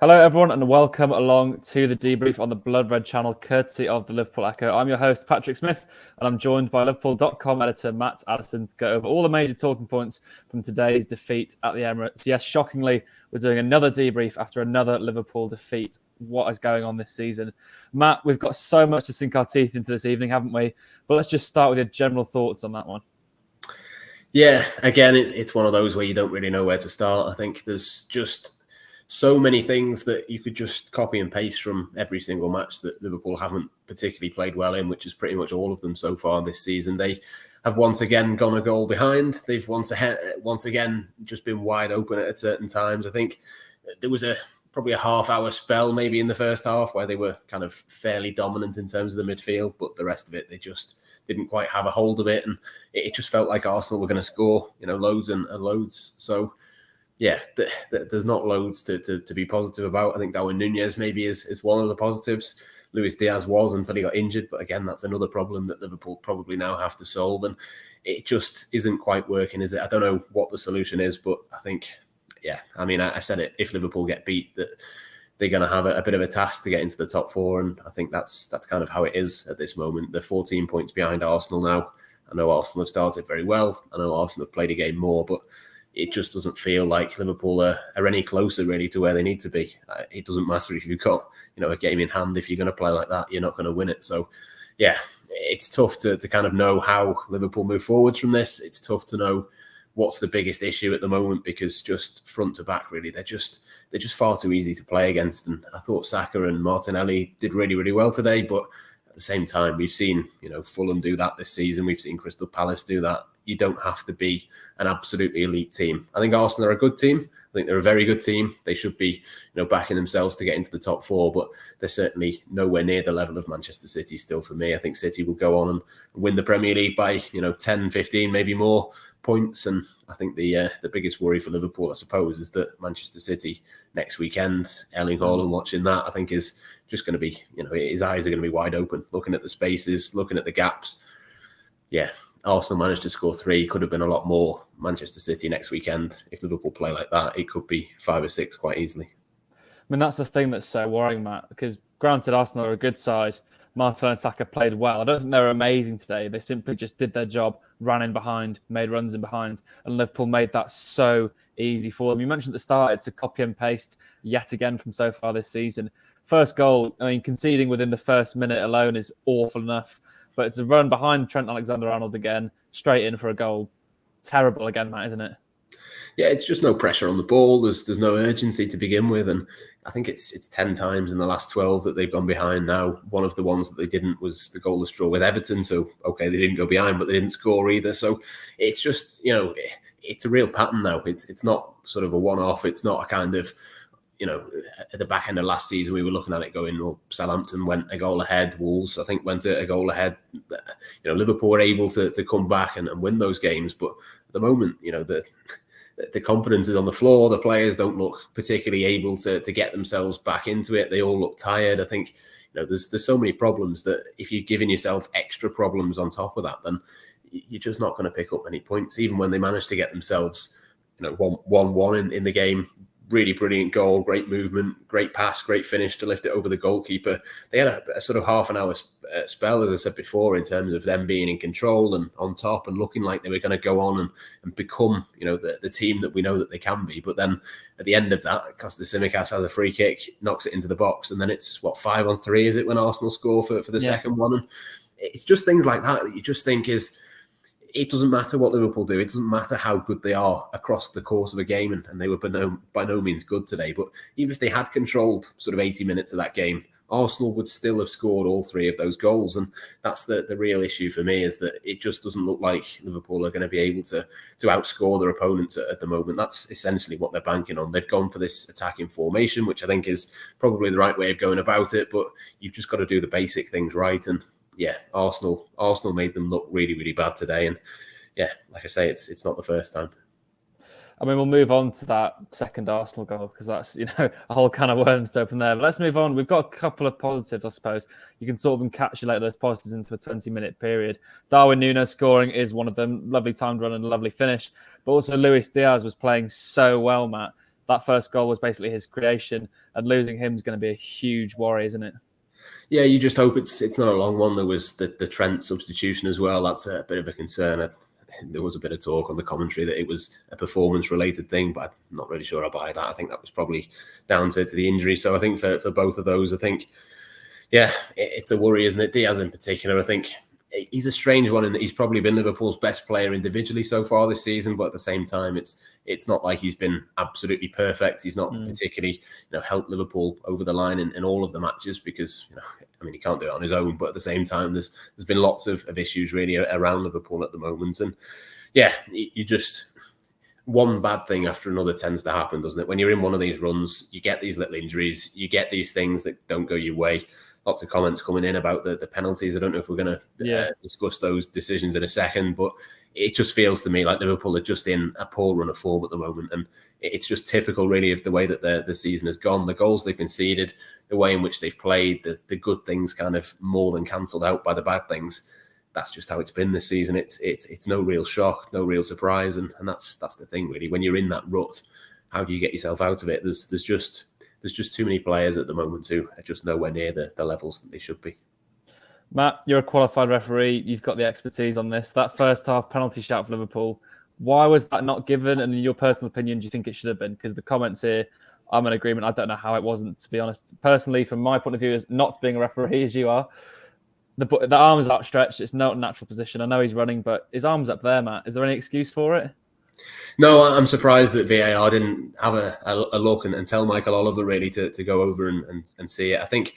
Hello, everyone, and welcome along to the debrief on the Blood Red channel, courtesy of the Liverpool Echo. I'm your host, Patrick Smith, and I'm joined by Liverpool.com editor Matt Addison to go over all the major talking points from today's defeat at the Emirates. Yes, shockingly, we're doing another debrief after another Liverpool defeat. What is going on this season? Matt, we've got so much to sink our teeth into this evening, haven't we? But let's just start with your general thoughts on that one. Yeah, again, it's one of those where you don't really know where to start. I think there's just so many things that you could just copy and paste from every single match that Liverpool haven't particularly played well in, which is pretty much all of them so far this season. They have once again gone a goal behind. They've once again just been wide open at certain times. I think there was probably a half-hour spell maybe in the first half where they were kind of fairly dominant in terms of the midfield, but the rest of it, they just didn't quite have a hold of it, and it just felt like Arsenal were going to score, loads and loads. So yeah, there's not loads to be positive about. I think Darwin Nunez maybe is one of the positives. Luis Diaz was until he got injured. But again, that's another problem that Liverpool probably now have to solve. And it just isn't quite working, is it? I don't know what the solution is, but I think, I said it, if Liverpool get beat, that they're going to have a bit of a task to get into the top four. And I think that's kind of how it is at this moment. They're 14 points behind Arsenal now. I know Arsenal have started very well. I know Arsenal have played a game more, but it just doesn't feel like Liverpool are any closer really to where they need to be. It doesn't matter if you've got a game in hand. If you're going to play like that, you're not going to win it. So yeah, it's tough to kind of know how Liverpool move forwards from this. It's tough to know what's the biggest issue at the moment, because just front to back really, they're just far too easy to play against. And I thought Saka and Martinelli did really, really well today, but at the same time, we've seen Fulham do that this season. We've seen Crystal Palace do that. You don't have to be an absolutely elite team. I think Arsenal are a good team. I think they're a very good team. They should be, backing themselves to get into the top four, but they're certainly nowhere near the level of Manchester City still for me. I think City will go on and win the Premier League by, 10, 15, maybe more points. And I think the biggest worry for Liverpool, I suppose, is that Manchester City next weekend, Erling Haaland watching that, I think is just going to be, his eyes are going to be wide open, looking at the spaces, looking at the gaps. Yeah, Arsenal managed to score 3, could have been a lot more. Manchester City next weekend, if Liverpool play like that, it could be 5 or 6 quite easily. I mean, that's the thing that's so worrying, Matt, because granted, Arsenal are a good side. Martinelli and Saka played well. I don't think they were amazing today. They simply just did their job, ran in behind, made runs in behind, and Liverpool made that so easy for them. You mentioned at the start, it's a copy and paste yet again from so far this season. First goal, conceding within the first minute alone is awful enough. But it's a run behind Trent Alexander-Arnold again, straight in for a goal. Terrible again, Matt, isn't it? Yeah, it's just no pressure on the ball. There's no urgency to begin with. And I think it's 10 times in the last 12 that they've gone behind now. One of the ones that they didn't was the goalless draw with Everton. So, okay, they didn't go behind, but they didn't score either. So it's just, it's a real pattern now. It's not sort of a one-off. It's not a kind of, at the back end of last season, we were looking at it going, well, Southampton went a goal ahead. Wolves, I think, went a goal ahead. Liverpool were able to come back and win those games. But at the moment, the confidence is on the floor. The players don't look particularly able to get themselves back into it. They all look tired. I think, there's so many problems that if you're giving yourself extra problems on top of that, then you're just not going to pick up many points. Even when they manage to get themselves, 1-1 in the game. Really brilliant goal, great movement, great pass, great finish to lift it over the goalkeeper. They had a sort of half an hour spell, as I said before, in terms of them being in control and on top and looking like they were going to go on and become, the team that we know that they can be. But then at the end of that, Costa Tsimikas has a free kick, knocks it into the box, and then it's 5-on-3, is it, when Arsenal score for the second one? And it's just things like that you just think is, it doesn't matter what Liverpool do. It doesn't matter how good they are across the course of a game, and they were by no means good today. But even if they had controlled sort of 80 minutes of that game, Arsenal would still have scored all 3 of those goals. And that's the real issue for me, is that it just doesn't look like Liverpool are going to be able to outscore their opponents at the moment. That's essentially what they're banking on. They've gone for this attacking formation, which I think is probably the right way of going about it. But you've just got to do the basic things right. And yeah, Arsenal made them look really, really bad today. And yeah, like I say, it's not the first time. I mean, we'll move on to that second Arsenal goal because that's, a whole can of worms to open there. But let's move on. We've got a couple of positives, I suppose. You can sort of encapsulate those positives into a 20-minute period. Darwin Nunez scoring is one of them. Lovely timed run and a lovely finish. But also Luis Diaz was playing so well, Matt. that first goal was basically his creation, and losing him is going to be a huge worry, isn't it? Yeah, you just hope it's not a long one. There was the Trent substitution as well. That's a bit of a concern. There was a bit of talk on the commentary that it was a performance-related thing, but I'm not really sure I buy that. I think that was probably down to the injury. So I think for both of those, I think, yeah, it's a worry, isn't it? Diaz in particular, I think he's a strange one in that he's probably been Liverpool's best player individually so far this season, but at the same time, it's not like he's been absolutely perfect. He's not particularly, helped Liverpool over the line in all of the matches because, he can't do it on his own. But at the same time, there's been lots of issues really around Liverpool at the moment. And yeah, you just, one bad thing after another tends to happen, doesn't it? When you're in one of these runs, you get these little injuries, you get these things that don't go your way. Lots of comments coming in about the penalties. I don't know if we're going to discuss those decisions in a second, but it just feels to me like Liverpool are just in a poor run of form at the moment. And it's just typical, really, of the way that the season has gone. The goals they've conceded, the way in which they've played, the good things kind of more than cancelled out by the bad things. That's just how it's been this season. It's no real shock, no real surprise. And that's the thing, really. When you're in that rut, how do you get yourself out of it? There's just too many players at the moment who are just nowhere near the levels that they should be. Matt, you're a qualified referee. You've got the expertise on this. That first half penalty shout for Liverpool, why was that not given? And in your personal opinion, do you think it should have been? Because the comments here, I'm in agreement. I don't know how it wasn't, to be honest. Personally, from my point of view, as not being a referee as you are, the arm is outstretched. It's not a natural position. I know he's running, but his arm's up there, Matt. Is there any excuse for it? No, I'm surprised that VAR didn't have a look and tell Michael Oliver really to go over and see it. I think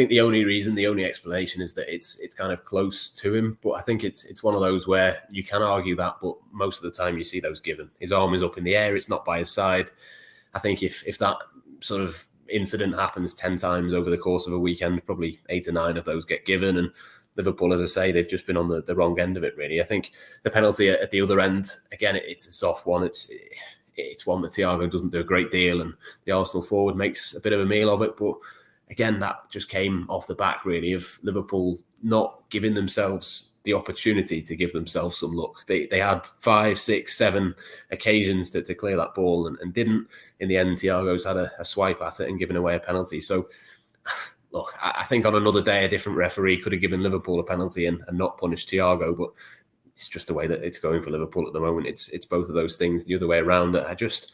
the only explanation is that it's kind of close to him. But I think it's one of those where you can argue that, but most of the time you see those given. His arm is up in the air. It's not by his side. I think if that sort of incident happens 10 times over the course of a weekend, probably 8 or 9 of those get given. And Liverpool, as I say, they've just been on the wrong end of it, really. I think the penalty at the other end, again, it's a soft one. It's one that Thiago doesn't do a great deal, and the Arsenal forward makes a bit of a meal of it. But again, that just came off the back, really, of Liverpool not giving themselves the opportunity to give themselves some luck. They had 5, 6, 7 occasions to clear that ball and didn't. In the end, Thiago's had a swipe at it and given away a penalty. So, look, I think on another day, a different referee could have given Liverpool a penalty and not punished Thiago, but it's just the way that it's going for Liverpool at the moment. It's both of those things the other way around. The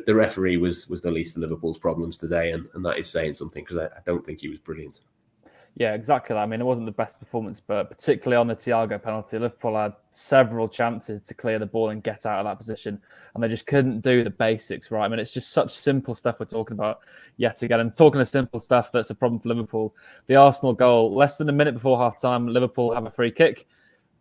referee was the least of Liverpool's problems today, and that is saying something because I don't think he was brilliant. Yeah, exactly that. I mean, it wasn't the best performance, but particularly on the Thiago penalty, Liverpool had several chances to clear the ball and get out of that position, and they just couldn't do the basics right. I mean, it's just such simple stuff we're talking about yet again. And talking of simple stuff that's a problem for Liverpool, the Arsenal goal, less than a minute before half-time, Liverpool have a free kick,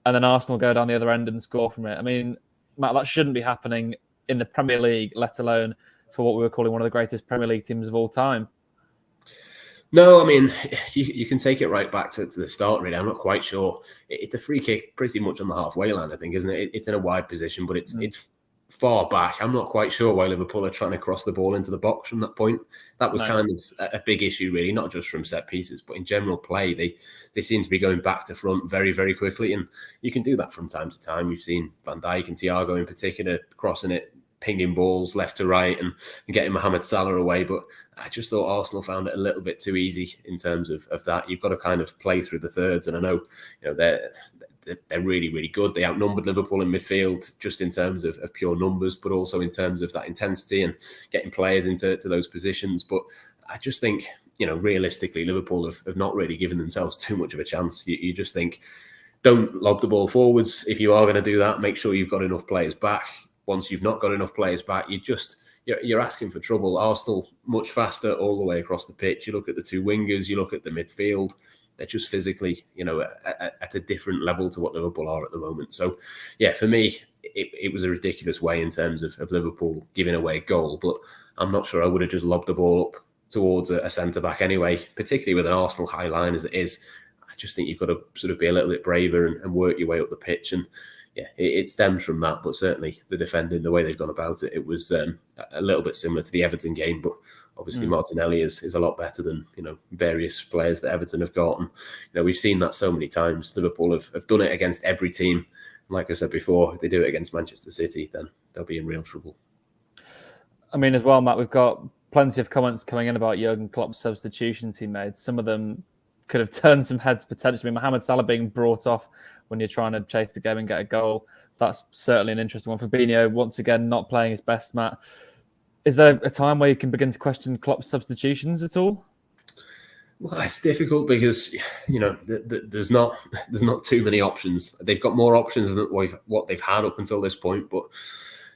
and then Arsenal go down the other end and score from it. I mean, Matt, that shouldn't be happening in the Premier League, let alone for what we were calling one of the greatest Premier League teams of all time. No, I mean, you can take it right back to the start, really. I'm not quite sure. It's a free kick pretty much on the halfway line, I think, isn't it? It's in a wide position, but it's far back. I'm not quite sure why Liverpool are trying to cross the ball into the box from that point. That was kind of a big issue, really, not just from set pieces, but in general play. They seem to be going back to front very, very quickly, and you can do that from time to time. We've seen Van Dijk and Thiago in particular crossing it, pinging balls left to right and getting Mohamed Salah away. But I just thought Arsenal found it a little bit too easy in terms of that. You've got to kind of play through the thirds. And I know, they're really, really good. They outnumbered Liverpool in midfield just in terms of pure numbers, but also in terms of that intensity and getting players into those positions. But I just think, realistically, Liverpool have not really given themselves too much of a chance. You just think, don't lob the ball forwards. If you are going to do that, make sure you've got enough players back. Once you've not got enough players back, you're asking for trouble. Arsenal much faster all the way across the pitch. You look at the two wingers, you look at the midfield. They're just physically, at a different level to what Liverpool are at the moment. So, yeah, for me, it was a ridiculous way in terms of Liverpool giving away a goal. But I'm not sure I would have just lobbed the ball up towards a centre-back anyway, particularly with an Arsenal high line as it is. I just think you've got to sort of be a little bit braver and work your way up the pitch. And yeah, it stems from that, but certainly the defending, the way they've gone about it, it was a little bit similar to the Everton game. But obviously, Martinelli is a lot better than various players that Everton have got, and we've seen that so many times. Liverpool have done it against every team. And like I said before, if they do it against Manchester City, then they'll be in real trouble. I mean, as well, Matt, we've got plenty of comments coming in about Jurgen Klopp's substitutions he made. Some of them could have turned some heads potentially. Mohamed Salah being brought off when you're trying to chase the game and get a goal. That's certainly an interesting one. Fabinho, once again, not playing his best, Matt. Is there a time where you can begin to question Klopp's substitutions at all? Well, it's difficult because, there's not too many options. They've got more options than what they've had up until this point, but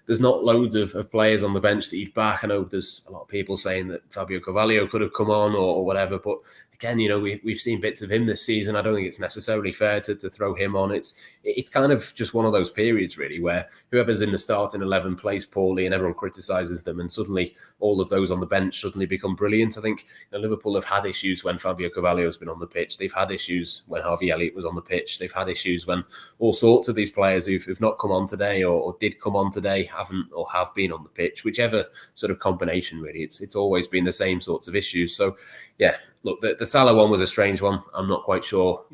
there's not loads of players on the bench that you'd back. I know there's a lot of people saying that Fabio Carvalho could have come on or whatever, but again, we've seen bits of him this season. I don't think it's necessarily fair to throw him on. It's kind of just one of those periods, really, where whoever's in the starting 11 plays poorly and everyone criticises them, and suddenly all of those on the bench suddenly become brilliant. I think Liverpool have had issues when Fabio Carvalho has been on the pitch. They've had issues when Harvey Elliott was on the pitch. They've had issues when all sorts of these players who've not come on today or did come on today haven't or have been on the pitch. Whichever sort of combination, really, it's always been the same sorts of issues. So, yeah, look, the Salah one was a strange one. I'm not quite sure.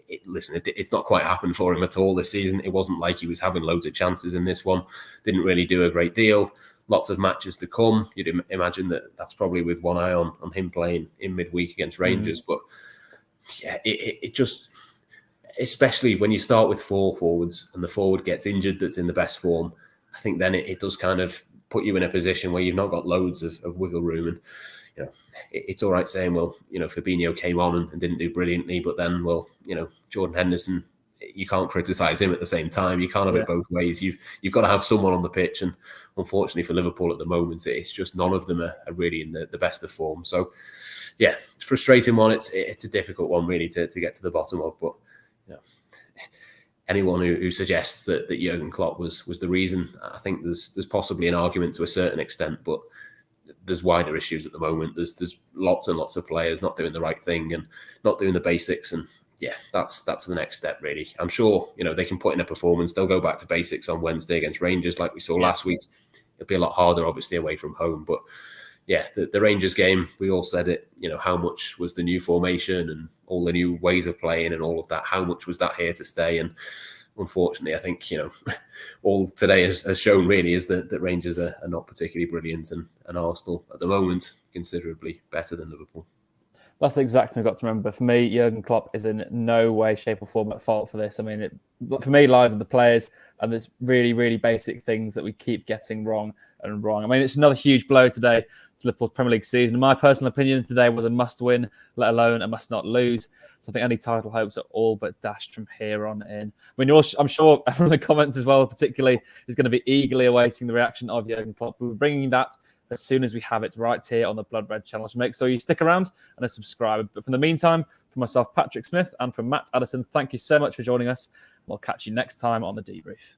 It's not quite happened for him at all this season. It wasn't like he was having loads of chances in this one. Didn't really do a great deal. Lots of matches to come. You'd imagine that's probably with one eye on him playing in midweek against Rangers. But yeah, it just, especially when you start with 4 forwards and the forward gets injured that's in the best form, I think then it does kind of put you in a position where you've not got loads of wiggle room. And it's all right saying, well, Fabinho came on and didn't do brilliantly, but then, well, Jordan Henderson, you can't criticise him at the same time. You can't have it both ways. You've got to have someone on the pitch, and unfortunately for Liverpool at the moment, it's just none of them are really in the best of form. So, yeah, it's a frustrating one. It's a difficult one really to get to the bottom of. But anyone who suggests that Jurgen Klopp was the reason, I think there's possibly an argument to a certain extent, but there's wider issues at the moment. There's lots and lots of players not doing the right thing and not doing the basics, and yeah, that's the next step really. I'm sure they can put in a performance. They'll go back to basics on Wednesday against Rangers, like we saw last week. It'll be a lot harder, obviously, away from home, but yeah, the Rangers game, we all said it. How much was the new formation and all the new ways of playing and all of that? How much was that here to stay? And unfortunately, I think all today has shown really is that Rangers are not particularly brilliant, and Arsenal at the moment considerably better than Liverpool. That's exactly what I've got to remember. For me, Jurgen Klopp is in no way, shape or form at fault for this. I mean, for me, it lies with the players and there's really, really basic things that we keep getting wrong. I mean, it's another huge blow today to Liverpool's Premier League season. In my personal opinion, today was a must-win, let alone a must-not-lose. So I think any title hopes are all but dashed from here on in. I mean, I'm sure everyone in the comments as well, particularly, is going to be eagerly awaiting the reaction of Jurgen Klopp. We're bringing that as soon as we have it right here on the Blood Red channel. So make sure you stick around and subscribe. But for the meantime, for myself, Patrick Smith, and from Matt Addison, thank you so much for joining us. We'll catch you next time on the Debrief.